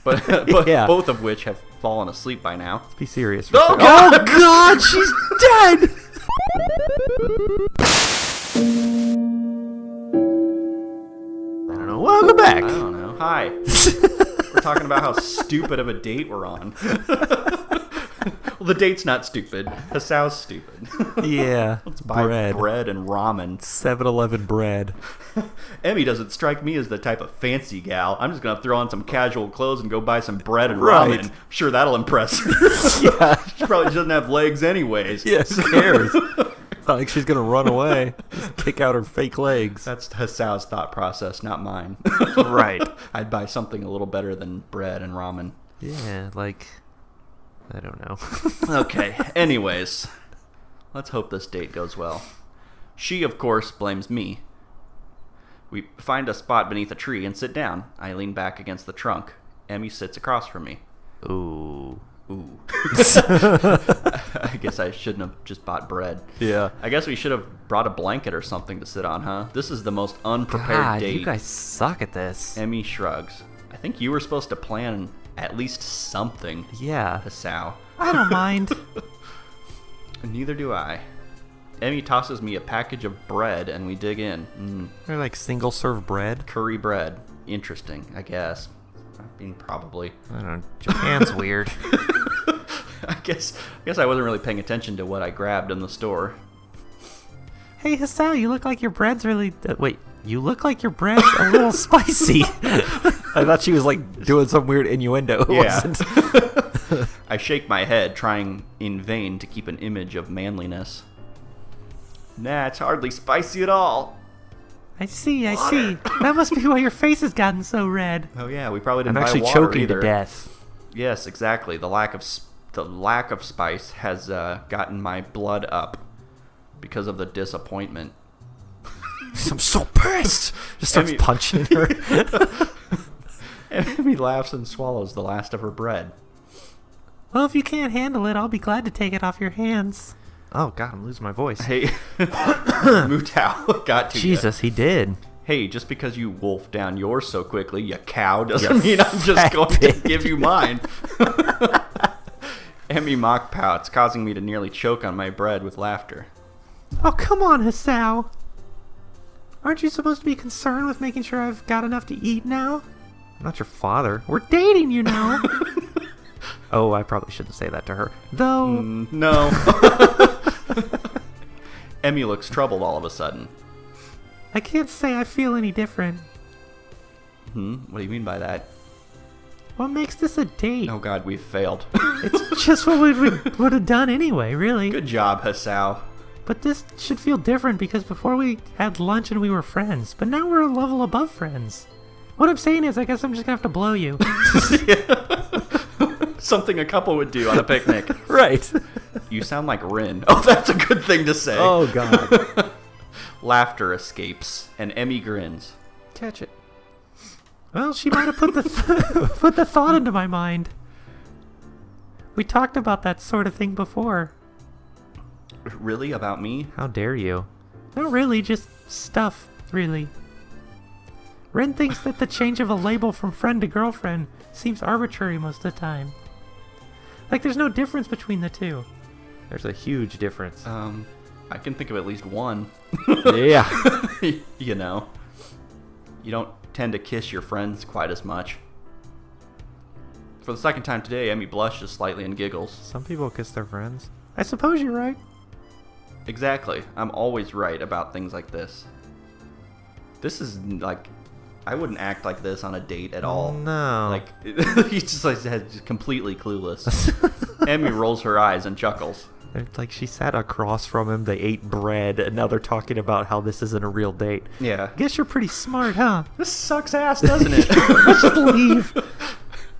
but Yeah. both of which have fallen asleep by now. Let's be serious. Oh, God! Oh, God! She's dead! I don't know. Welcome back. I don't know. Hi. We're talking about how stupid of a date we're on. Well, the date's not stupid. Hisao's stupid. Yeah. Let's buy bread and ramen. 7-Eleven bread. Emmy doesn't strike me as the type of fancy gal. I'm just going to throw on some casual clothes and go buy some bread and ramen. Right. I'm sure that'll impress her. Yeah. She probably doesn't have legs anyways. Yeah, who cares? It's not like she's going to run away. Just kick out her fake legs. That's Hisao's thought process, not mine. Right. I'd buy something a little better than bread and ramen. Yeah, like... I don't know. Okay, anyways. Let's hope this date goes well. She, of course, blames me. We find a spot beneath a tree and sit down. I lean back against the trunk. Emmy sits across from me. Ooh. I guess I shouldn't have just bought bread. Yeah. I guess we should have brought a blanket or something to sit on, huh? This is the most unprepared date. You guys suck at this. Emmy shrugs. I think you were supposed to plan at least something. Yeah. Hisao. I don't mind. Neither do I. Emmy tosses me a package of bread and we dig in. They're like single serve bread. Curry bread. Interesting, I guess. I mean, probably. I don't know. Japan's weird. I guess I wasn't really paying attention to what I grabbed in the store. Hey, Hisao, you look like your bread's really... wait, you look like your bread's a little spicy. I thought she was like doing some weird innuendo. It wasn't. I shake my head, trying in vain to keep an image of manliness. Nah, it's hardly spicy at all. I see. That must be why your face has gotten so red. Oh yeah, we probably didn't I'm buy actually water choking either. to death. Yes, exactly. The lack of spice has gotten my blood up because of the disappointment. I'm so pissed. Just starts punching her. Emmy laughs and swallows the last of her bread. Well, if you can't handle it, I'll be glad to take it off your hands. Oh, God, I'm losing my voice. Hey, Mutao got to you. Jesus, he did. Hey, just because you wolfed down yours so quickly, you cow, doesn't mean I'm just going to give you mine. Emmy mock pouts, causing me to nearly choke on my bread with laughter. Oh, come on, Hisao. Aren't you supposed to be concerned with making sure I've got enough to eat now? I'm not your father. We're dating, you know. Oh, I probably shouldn't say that to her. Though... No. Emmy looks troubled all of a sudden. I can't say I feel any different. What do you mean by that? What makes this a date? Oh god, we've failed. It's just what we would have done anyway, really. Good job, Hisao. But this should feel different because before we had lunch and we were friends. But now we're a level above friends. What I'm saying is, I guess I'm just going to have to blow you. Something a couple would do on a picnic. Right. You sound like Rin. Oh, that's a good thing to say. Oh, God. Laughter escapes, and Emmy grins. Catch it. Well, she might have put the thought into my mind. We talked about that sort of thing before. Really? About me? How dare you? Not really, just stuff, really. Ren thinks that the change of a label from friend to girlfriend seems arbitrary most of the time. Like there's no difference between the two. There's a huge difference. I can think of at least one. Yeah. You know. You don't tend to kiss your friends quite as much. For the second time today, Emmy blushes slightly and giggles. Some people kiss their friends. I suppose you're right. Exactly. I'm always right about things like this. This is like... I wouldn't act like this on a date at all. No. Like, he's just like completely clueless. Emmy rolls her eyes and chuckles. It's like she sat across from him, they ate bread, and now they're talking about how this isn't a real date. Yeah. Guess you're pretty smart, huh? This sucks ass, doesn't it? Let's just leave.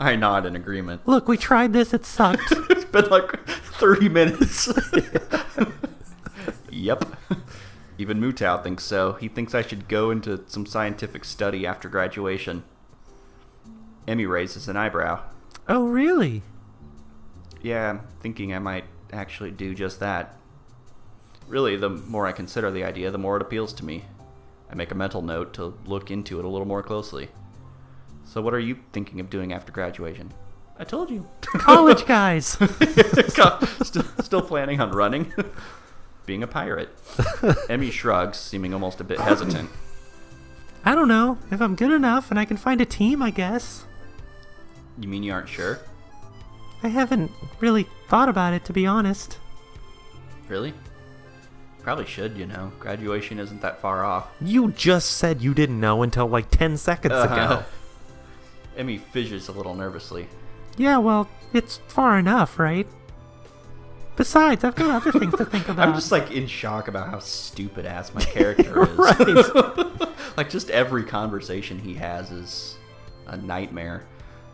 I nod in agreement. Look, we tried this, it sucked. It's been like 30 minutes. Yep. Even Mutao thinks so. He thinks I should go into some scientific study after graduation. Emmy raises an eyebrow. Oh, really? Yeah, I'm thinking I might actually do just that. Really, the more I consider the idea, the more it appeals to me. I make a mental note to look into it a little more closely. So what are you thinking of doing after graduation? I told you. College guys. Still planning on running? Being a pirate. Emi shrugs, seeming almost a bit hesitant. I don't know. If I'm good enough and I can find a team, I guess. You mean you aren't sure? I haven't really thought about it, to be honest. Really? Probably should, Graduation isn't that far off. You just said you didn't know until like 10 seconds ago. Emi fidgets a little nervously. Yeah, well, it's far enough, right? Besides, I've got other things to think about. I'm just in shock about how stupid ass my character is. Right. Just every conversation he has is a nightmare.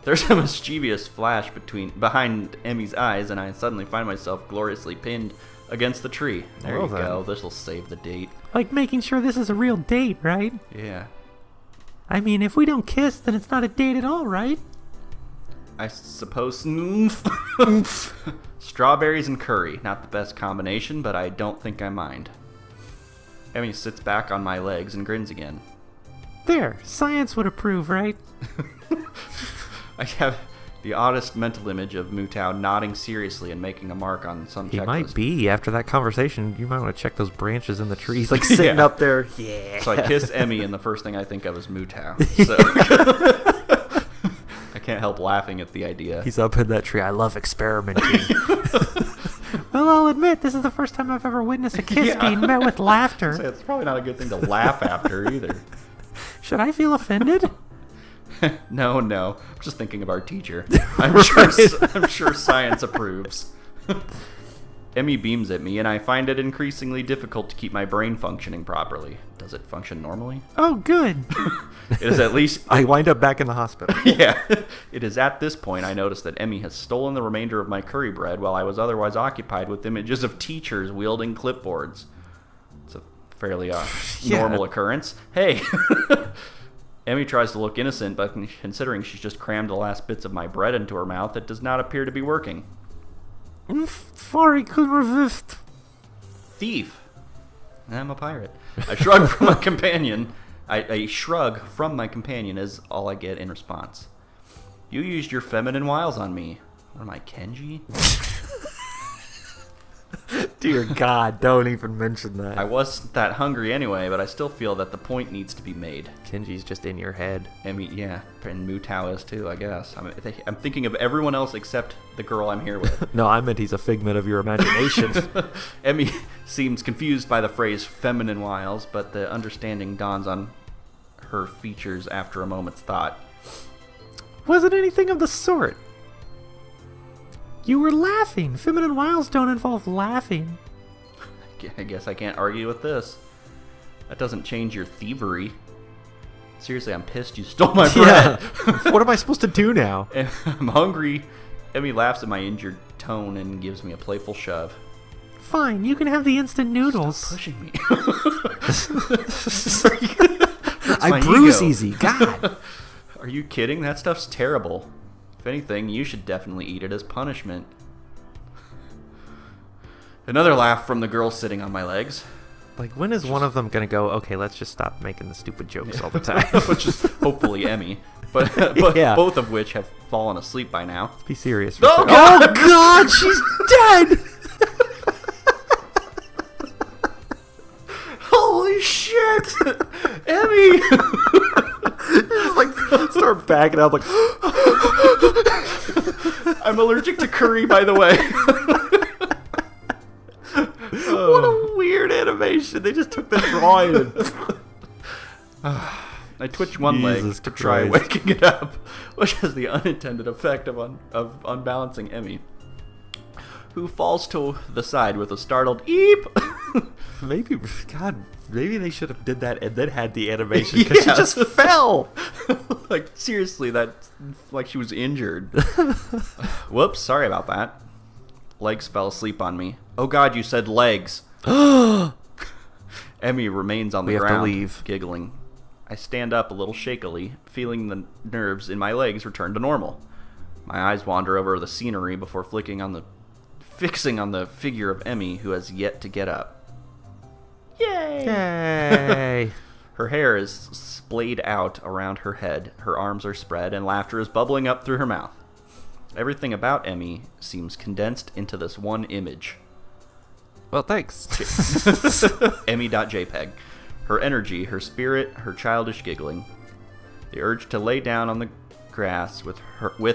There's a mischievous flash behind Emi's eyes, and I suddenly find myself gloriously pinned against the tree. There Well you then. go. This'll save the date. Making sure this is a real date, right? Yeah. I mean, if we don't kiss, then it's not a date at all, right? I suppose. Strawberries and curry. Not the best combination, but I don't think I mind. Emi sits back on my legs and grins again. There, science would approve, right? I have the oddest mental image of Mutao nodding seriously and making a mark on some He checklist. might be. After that conversation, you might want to check those branches in the trees. Sitting Yeah. up there. Yeah. So I kiss Emi, and the first thing I think of is Mutao. So I can't help laughing at the idea. He's up in that tree. I love experimenting. Well, I'll admit, this is the first time I've ever witnessed a kiss being met with laughter. It's probably not a good thing to laugh after either. Should I feel offended? No. I'm just thinking of our teacher. I'm sure science approves. Emi beams at me, and I find it increasingly difficult to keep my brain functioning properly. Does it function normally? Oh, good. It is at least... I wind up back in the hospital. Yeah. It is at this point I notice that Emi has stolen the remainder of my curry bread while I was otherwise occupied with images of teachers wielding clipboards. It's a fairly normal occurrence. Hey! Emi tries to look innocent, but considering she's just crammed the last bits of my bread into her mouth, it does not appear to be working. Sorry, couldn't resist. Thief. I'm a pirate. I shrug from my companion. A shrug from my companion is all I get in response. You used your feminine wiles on me. What am I, Kenji? Dear God, don't even mention that. I wasn't that hungry anyway, but I still feel that the point needs to be made. Kenji's just in your head. Yeah, and Mutao is too, I guess. I'm thinking of everyone else except the girl I'm here with. No, I meant he's a figment of your imagination. Emi seems confused by the phrase feminine wiles, but the understanding dawns on her features after a moment's thought. Wasn't anything of the sort. You were laughing. Feminine wiles don't involve laughing. I guess I can't argue with this. That doesn't change your thievery. Seriously, I'm pissed you stole my bread. What am I supposed to do now? And I'm hungry. Emi laughs at my injured tone and gives me a playful shove. Fine, you can have the instant noodles. Stop pushing me. I bruise easy. God. Are you kidding? That stuff's terrible. If anything, you should definitely eat it as punishment. Another laugh from the girl sitting on my legs. When is one of them going to go, okay, let's just stop making the stupid jokes all the time? Which is hopefully Emi. But Yeah. both of which have fallen asleep by now. Be serious. For Oh, a God! God, she's dead! Holy shit! Emi! Start backing up I'm allergic to curry, by the way. What a weird animation. They just took the drawing and... I twitch one leg Jesus to try Christ. waking it up, which has the unintended effect of unbalancing Emi, who falls to the side with a startled eep. Maybe they should have did that and then had the animation because she Yeah. just fell. Seriously, that's like she was injured. Whoops, sorry about that. Legs fell asleep on me. Oh God, you said legs. Emi remains on the We have to ground, leave. giggling. I stand up a little shakily, feeling the nerves in my legs return to normal. My eyes wander over the scenery before fixing on the figure of Emi, who has yet to get up. Yay! Yay. Her hair is splayed out around her head, her arms are spread, and laughter is bubbling up through her mouth. Everything about Emi seems condensed into this one image. Well, thanks. Emi.jpg. Her energy, her spirit, her childish giggling. The urge to lay down on the grass with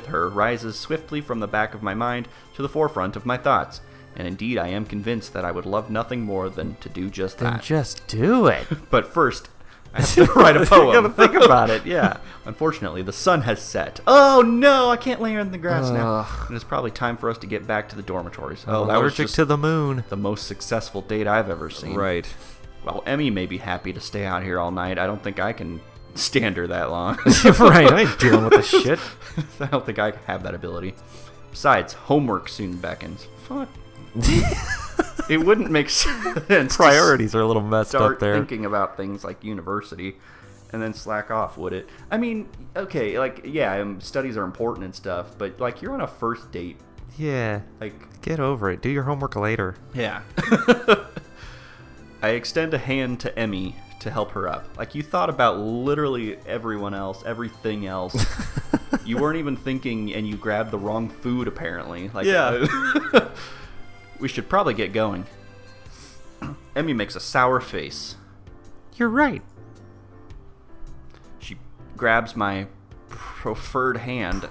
her rises swiftly from the back of my mind to the forefront of my thoughts. And indeed, I am convinced that I would love nothing more than to do just that. Then just do it. But first, I have to write a poem. You gotta think about it, yeah. Unfortunately, the sun has set. Oh no, I can't lay in the grass now. And it's probably time for us to get back to the dormitories. Oh, that was Allergic just to the moon. the most successful date I've ever seen. Right. While Emi may be happy to stay out here all night, I don't think I can stand her that long. Right, I ain't dealing with this shit. I don't think I have that ability. Besides, homework soon beckons. Fuck. It wouldn't make sense. Priorities are a little messed Start up there. thinking about things like university and then slack off, would it? I mean, okay, like, yeah, studies are important and stuff, but, like, you're on a first date. Yeah. Like, Get over it. Do your homework later. yeah. I extend a hand to Emi to help her up. Like, you thought about literally everyone else, everything else. You weren't even thinking, and you grabbed the wrong food, apparently. Like, Yeah. We should probably get going. Emi makes a sour face. You're right. She grabs my proffered hand.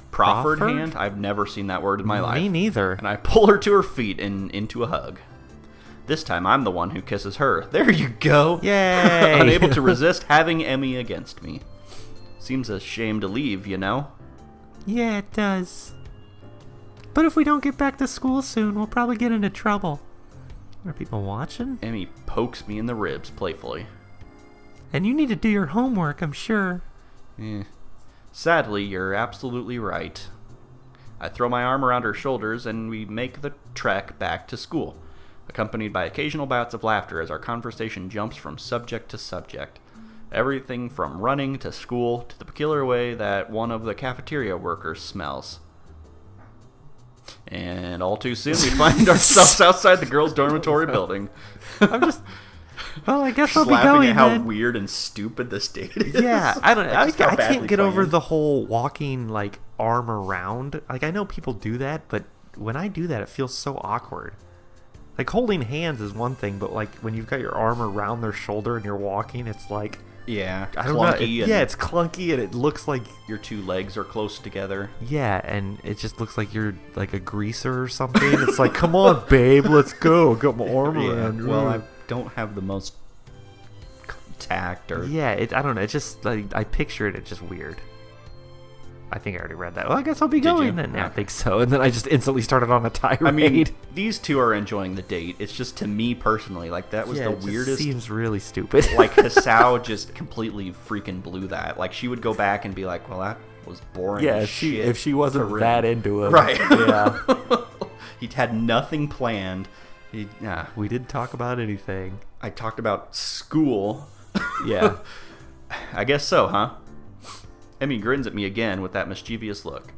Proffered hand? I've never seen that word in my life. Me neither. And I pull her to her feet and into a hug. This time I'm the one who kisses her. There you go. Yay! Unable to resist having Emi against me. Seems a shame to leave, you know? Yeah, it does. But if we don't get back to school soon, we'll probably get into trouble. Are people watching? Emi pokes me in the ribs playfully. And you need to do your homework, I'm sure. Sadly, you're absolutely right. I throw my arm around her shoulders and we make the trek back to school, accompanied by occasional bouts of laughter as our conversation jumps from subject to subject. Everything from running to school to the peculiar way that one of the cafeteria workers smells. And all too soon we find ourselves outside the girls' dormitory building. Well, I guess I'll be Laughing going at how then. weird and stupid this date is. Yeah, I don't know. Like, just how I badly can't get over planned. the whole walking, like, arm around. Like, I know people do that, but when I do that, it feels so awkward. Like, holding hands is one thing, but, like, when you've got your arm around their shoulder and you're walking, it's like... Yeah, I don't know. clunky. Yeah, it's clunky, and it looks like... Your two legs are close together. Yeah, and it just looks like you're, like, a greaser or something. It's like, come on, babe, let's go. Got my arm around. Well, I don't have the most tact or... Yeah, I don't know. It's just, like, I picture it. It's just weird. I think I already read that. Well, I guess I'll be Did going you? then. Yeah, I Okay. think so. And then I just instantly started on a tirade. I mean, these two are enjoying the date. It's just to me personally, like, that was yeah, the it just weirdest... seems really stupid. Like, Hisao just completely freaking blew that. Like, she would go back and be like, well, that was boring yeah, as if she shit wasn't to that read. into it. Right. Yeah. He had nothing planned. We didn't talk about anything. I talked about school. Yeah. I guess so, huh? Emi grins at me again with that mischievous look.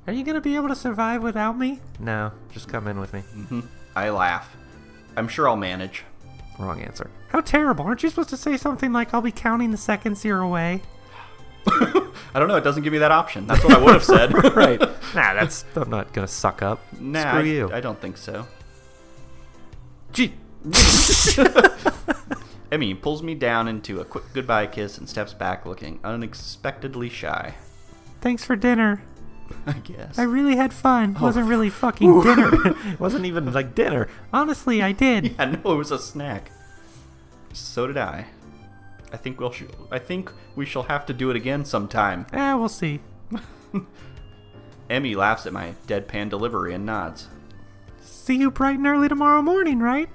Are you going to be able to survive without me? No, just come in with me. I laugh. I'm sure I'll manage. Wrong answer. How terrible. Aren't you supposed to say something like, I'll be counting the seconds you're away? I don't know. It doesn't give me that option. That's what I would have said. Right. Nah, I'm not going to suck up. Nah, Screw you. I don't think so. Gee. Emi pulls me down into a quick goodbye kiss and steps back looking unexpectedly shy. Thanks for dinner. I guess. I really had fun. It wasn't really fucking dinner. It wasn't even like dinner. Honestly, I did. Yeah, no, it was a snack. So did I. I think we shall have to do it again sometime. We'll see. Emi laughs at my deadpan delivery and nods. See you bright and early tomorrow morning, right?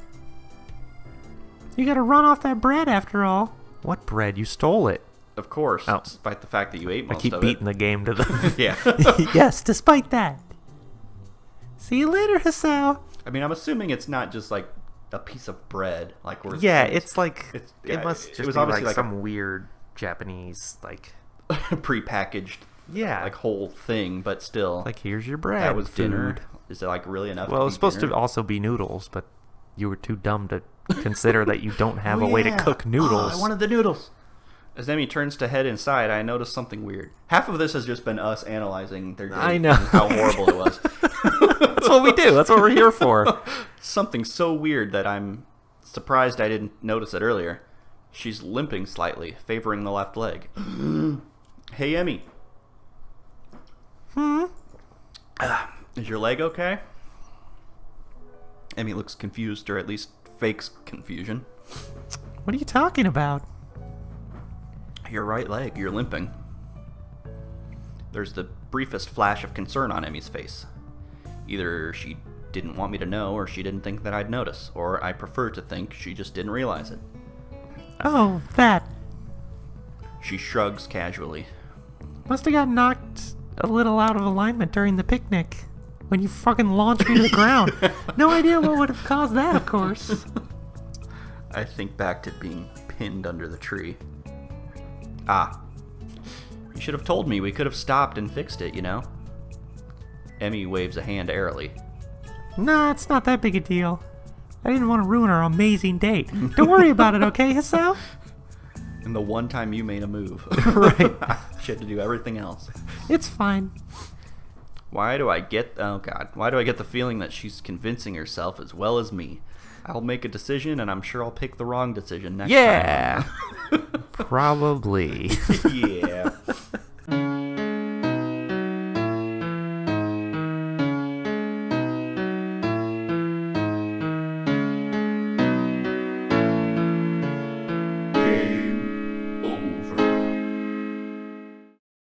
You gotta run off that bread after all. What bread? You stole it. Of course, Oh. despite the fact that you ate I most keep of beating the game to the... it. Yeah. Yes, despite that. See you later, Hisao. I mean, I'm assuming it's not just like a piece of bread. Like we're Yeah, it's like... yeah, it must just it was be obviously like like some weird Japanese, like... prepackaged, Yeah. like whole thing, but still. Like, here's your bread. that was food. dinner. Is it like really enough? Well, it was be supposed dinner? to also be noodles, but you were too dumb to consider that you don't have Oh, a way to yeah. cook Oh, noodles. I wanted the noodles. As Emi turns to head inside, I notice something weird. Half of this has just been us analyzing their date I know. and how horrible it was. That's what we do. That's what we're here for. Something so weird that I'm surprised I didn't notice it earlier. She's limping slightly, favoring the left leg. Hey, Emi. Is your leg okay? Emi looks confused, or at least fakes confusion. What are you talking about? Your right leg, you're limping. There's the briefest flash of concern on Emi's face. Either she didn't want me to know, or she didn't think that I'd notice, or I prefer to think she just didn't realize it. Oh, that. She shrugs casually. Must have got knocked a little out of alignment during the picnic. When you fucking launched me to the ground. No idea what would have caused that, of course. I think back to being pinned under the tree. Ah. You should have told me. We could have stopped and fixed it, you know? Emi waves a hand airily. Nah, it's not that big a deal. I didn't want to ruin our amazing date. Don't worry about it, okay, Hisao? And the one time you made a move. Right. She had to do everything else. It's fine. Why do I get the feeling that she's convincing herself as well as me? I'll make a decision, and I'm sure I'll pick the wrong decision next Yeah. time. Probably. Yeah,